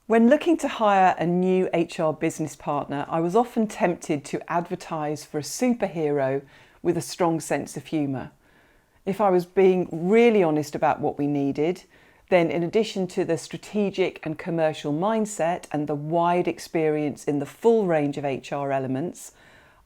When looking to hire a new HR business partner, I was often tempted to advertise for a superhero with a strong sense of humour. If I was being really honest about what we needed, then in addition to the strategic and commercial mindset and the wide experience in the full range of HR elements,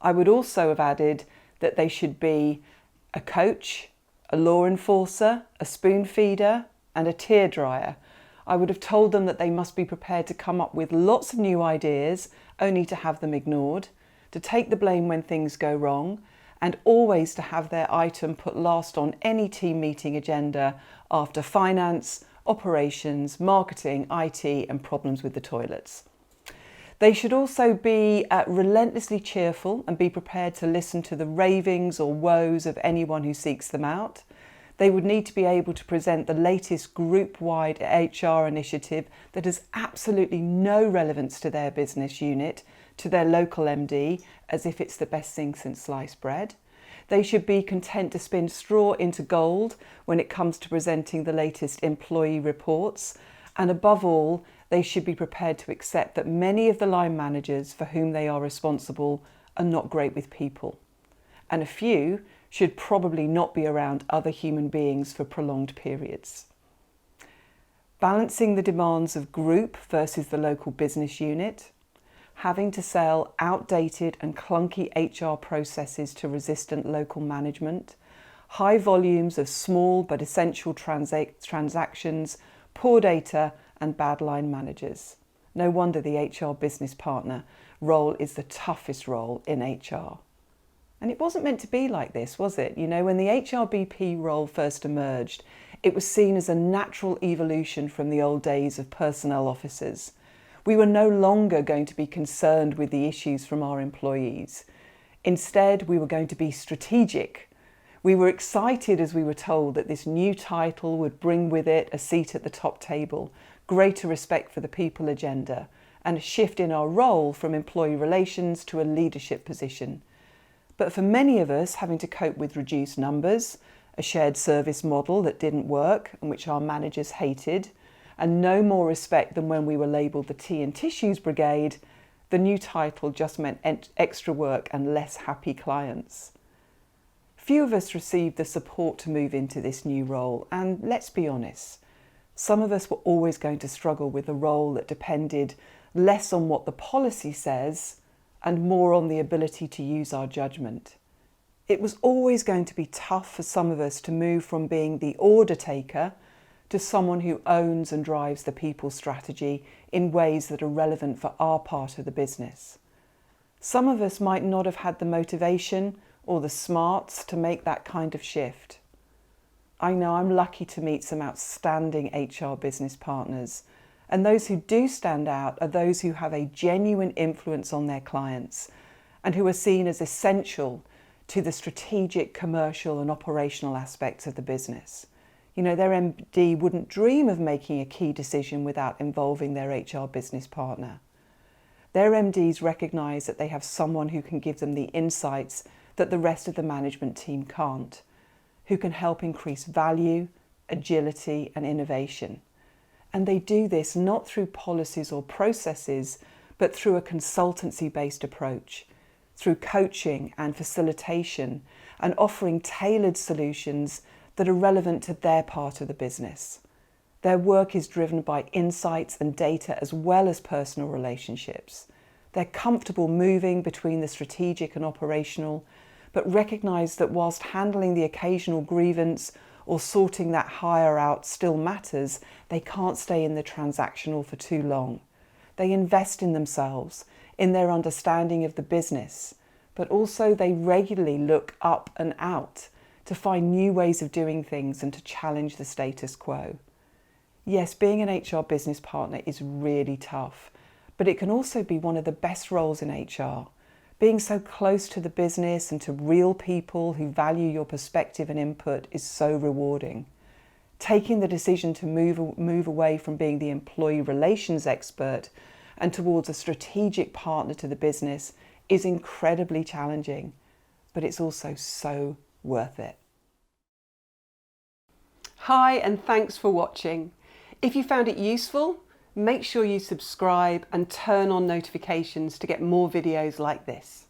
I would also have added that they should be a coach, a law enforcer, a spoon feeder, and a tear dryer. I would have told them that they must be prepared to come up with lots of new ideas, only to have them ignored, to take the blame when things go wrong, and always to have their item put last on any team meeting agenda after finance, operations, marketing, IT, and problems with the toilets. They should also be relentlessly cheerful and be prepared to listen to the ravings or woes of anyone who seeks them out. They would need to be able to present the latest group-wide HR initiative that has absolutely no relevance to their business unit, to their local MD, as if it's the best thing since sliced bread. They should be content to spin straw into gold when it comes to presenting the latest employee reports. And above all, they should be prepared to accept that many of the line managers for whom they are responsible are not great with people. And a few should probably not be around other human beings for prolonged periods. Balancing the demands of group versus the local business unit, having to sell outdated and clunky HR processes to resistant local management, high volumes of small but essential transactions, poor data and bad line managers. No wonder the HR business partner role is the toughest role in HR. And it wasn't meant to be like this, was it? You know, when the HRBP role first emerged, it was seen as a natural evolution from the old days of personnel officers. We were no longer going to be concerned with the issues from our employees. Instead, we were going to be strategic. We were excited as we were told that this new title would bring with it a seat at the top table, greater respect for the people agenda, and a shift in our role from employee relations to a leadership position. But for many of us, having to cope with reduced numbers, a shared service model that didn't work and which our managers hated, and no more respect than when we were labelled the tea and tissues brigade, the new title just meant extra work and less happy clients. Few of us received the support to move into this new role, and let's be honest, some of us were always going to struggle with a role that depended less on what the policy says and more on the ability to use our judgment. It was always going to be tough for some of us to move from being the order taker to someone who owns and drives the people strategy in ways that are relevant for our part of the business. Some of us might not have had the motivation or the smarts to make that kind of shift. I know I'm lucky to meet some outstanding HR business partners, and those who do stand out are those who have a genuine influence on their clients and who are seen as essential to the strategic, commercial and operational aspects of the business. You know, their MD wouldn't dream of making a key decision without involving their HR business partner. Their MDs recognise that they have someone who can give them the insights that the rest of the management team can't, who can help increase value, agility and innovation. And they do this not through policies or processes, but through a consultancy-based approach, through coaching and facilitation and offering tailored solutions that are relevant to their part of the business. Their work is driven by insights and data as well as personal relationships. They're comfortable moving between the strategic and operational, but recognise that whilst handling the occasional grievance or sorting that hire out still matters, they can't stay in the transactional for too long. They invest in themselves, in their understanding of the business, but also they regularly look up and out to find new ways of doing things and to challenge the status quo. Yes, being an HR business partner is really tough, but it can also be one of the best roles in HR. Being so close to the business and to real people who value your perspective and input is so rewarding. Taking the decision to move away from being the employee relations expert and towards a strategic partner to the business is incredibly challenging, but it's also so worth it. Hi, and thanks for watching. If you found it useful, Make sure you subscribe and turn on notifications to get more videos like this.